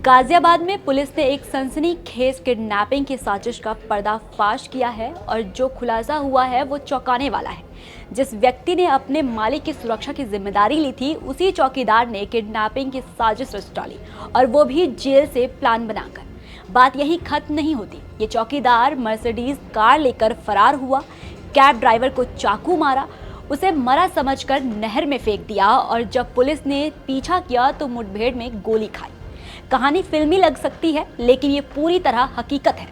गाजियाबाद में पुलिस ने एक सनसनीखेज किडनैपिंग की साजिश का पर्दाफाश किया है और जो खुलासा हुआ है वो चौंकाने वाला है। जिस व्यक्ति ने अपने मालिक की सुरक्षा की जिम्मेदारी ली थी, उसी चौकीदार ने किडनैपिंग की साजिश रच डाली और वो भी जेल से प्लान बनाकर। बात यही खत्म नहीं होती। ये चौकीदार मर्सिडीज कार लेकर फरार हुआ, कैब ड्राइवर को चाकू मारा, उसे मरा समझकर नहर में फेंक दिया और जब पुलिस ने पीछा किया तो मुठभेड़ में गोली खाई। कहानी फिल्मी लग सकती है, लेकिन ये पूरी तरह हकीकत है।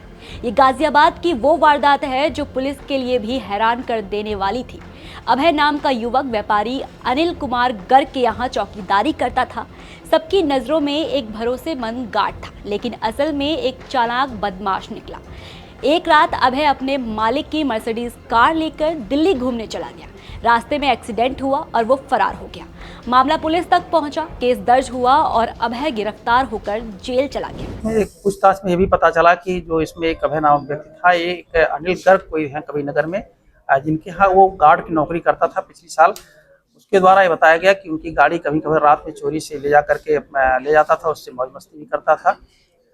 ये गाजियाबाद की वो वारदात है जो पुलिस के लिए भी हैरान कर देने वाली थी। अभय नाम का युवक व्यापारी अनिल कुमार गर्ग के यहाँ चौकीदारी करता था। सबकी नज़रों में एक भरोसेमंद गार्ड था, लेकिन असल में एक चालाक बदमाश निकला। एक रात अभय अपने मालिक की मर्सिडीज कार लेकर दिल्ली घूमने चला गया। रास्ते में एक्सीडेंट हुआ और वो फरार हो गया। मामला पुलिस तक पहुंचा, केस दर्ज हुआ और अभय गिरफ्तार होकर जेल चला गया। पूछताछ में ये भी पता चला कि जो इसमें एक अभय नामक व्यक्ति था, ये एक अनिल गर्ग कोई है कबीरनगर में, जिनके यहाँ वो गार्ड की नौकरी करता था पिछले साल। उसके द्वारा ये बताया गया कि उनकी गाड़ी कभी कभी रात में चोरी से ले जाता था, उससे मौज मस्ती भी करता था।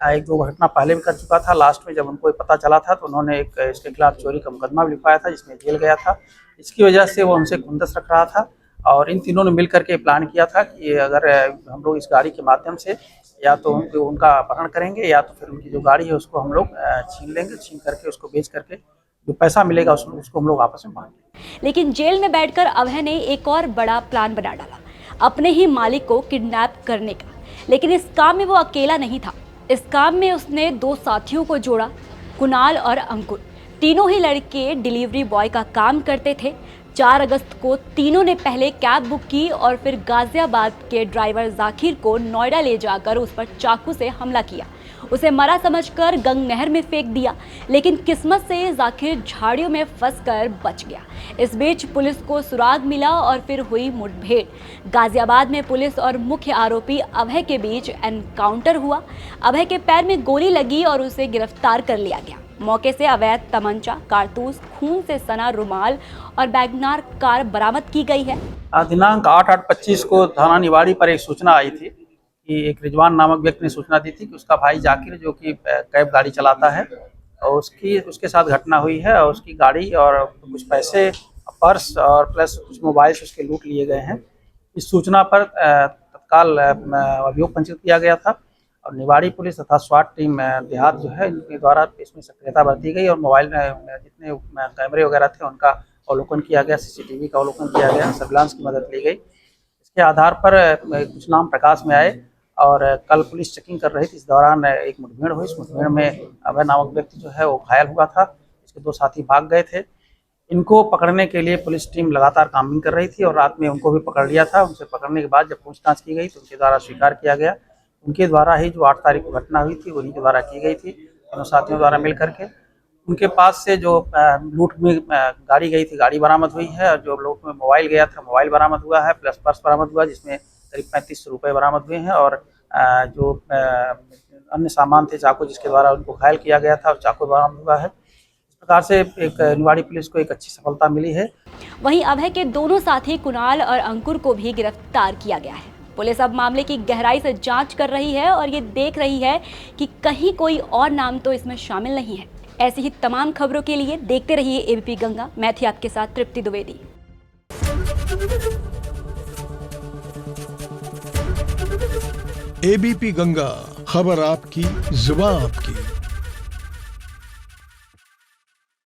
एक दो घटना पहले भी कर चुका था। लास्ट में जब उनको पता चला था तो उन्होंने एक इसके खिलाफ चोरी का मुकदमा भी लिखवाया था, जिसमें जेल गया था। इसकी वजह से वो हमसे खुंदस रख रहा था और इन तीनों ने मिलकर के प्लान किया था कि अगर हम लोग इस गाड़ी के माध्यम से या तो उनका अपहरण करेंगे या तो फिर उनकी जो गाड़ी है उसको हम लोग छीन लेंगे, छीन करके उसको बेच करके जो पैसा मिलेगा उसको हम लोग आपस में बांटेंगे। लेकिन जेल में बैठकर अभय ने एक और बड़ा प्लान बना डाला, अपने ही मालिक को किडनैप करने का। लेकिन इस काम में वो अकेला नहीं था। इस काम में उसने दो साथियों को जोड़ा, कुणाल और अंकुर। तीनों ही लड़के डिलीवरी बॉय का काम करते थे। 4 अगस्त को तीनों ने पहले कैब बुक की और फिर गाजियाबाद के ड्राइवर जाकिर को नोएडा ले जाकर उस पर चाकू से हमला किया। उसे मरा समझकर गंग नहर में फेंक दिया, लेकिन किस्मत से जाकिर झाड़ियों में फंसकर बच गया। इस बीच पुलिस को सुराग मिला और फिर हुई मुठभेड़। गाजियाबाद में पुलिस और मुख्य आरोपी अभय के बीच एनकाउंटर हुआ। अभय के पैर में गोली लगी और उसे गिरफ्तार कर लिया गया। मौके से अवैध तमंचा, कारतूस, खून से सना रुमाल और वैगनार कार बरामद की गई है। दिनांक 8/8/25 को थाना निवाड़ी पर एक सूचना आई थी कि एक रिजवान नामक व्यक्ति ने सूचना दी थी कि उसका भाई जाकिर, जो कि कैब गाड़ी चलाता है, और उसके साथ घटना हुई है और उसकी गाड़ी और कुछ पैसे, पर्स और प्लस कुछ मोबाइल्स उसके लूट लिए गए हैं। इस सूचना पर तत्काल अभियोग पंजीकृत किया गया था और निवाड़ी पुलिस तथा स्वाट टीम देहात जो है, इनके द्वारा इसमें सक्रियता बरती गई और मोबाइल में जितने कैमरे वगैरह थे उनका अवलोकन किया गया, सीसीटीवी का अवलोकन किया गया, सर्विलांस की मदद ली गई। इसके आधार पर कुछ नाम प्रकाश में आए और कल पुलिस चेकिंग कर रही थी। इस दौरान एक मुठभेड़ हुई। इस मुठभेड़ में अभय नामक व्यक्ति जो है वो घायल हुआ था। इसके 2 साथी भाग गए थे। इनको पकड़ने के लिए पुलिस टीम लगातार कामगिरी कर रही थी और रात में उनको भी पकड़ लिया था। उनसे पकड़ने के बाद जब पूछताछ की गई तो उनके द्वारा स्वीकार किया गया। उनके द्वारा ही जो 8 तारीख को घटना हुई थी उन्हीं के द्वारा की गई थी। दोनों साथियों द्वारा मिल करके उनके पास से जो लूट में गाड़ी गई थी, गाड़ी बरामद हुई है, और जो लूट में मोबाइल गया था, मोबाइल बरामद हुआ है, प्लस पर्स बरामद हुआ जिसमें करीब 3500 रुपये बरामद हुए हैं और जो अन्य सामान थे, चाकू जिसके द्वारा उनको घायल किया गया था, चाकू बरामद हुआ है। इस प्रकार से एक निवाड़ी पुलिस को एक अच्छी सफलता मिली है। वहीं अभय के दोनों साथी कुणाल और अंकुर को भी गिरफ्तार किया गया है। पुलिस अब मामले की गहराई से जांच कर रही है और ये देख रही है कि कहीं कोई और नाम तो इसमें शामिल नहीं है। ऐसी ही तमाम खबरों के लिए देखते रहिए एबीपी गंगा। मैं थी आपके साथ तृप्ति द्विवेदी। एबीपी गंगा, खबर आपकी, जुबान आपकी।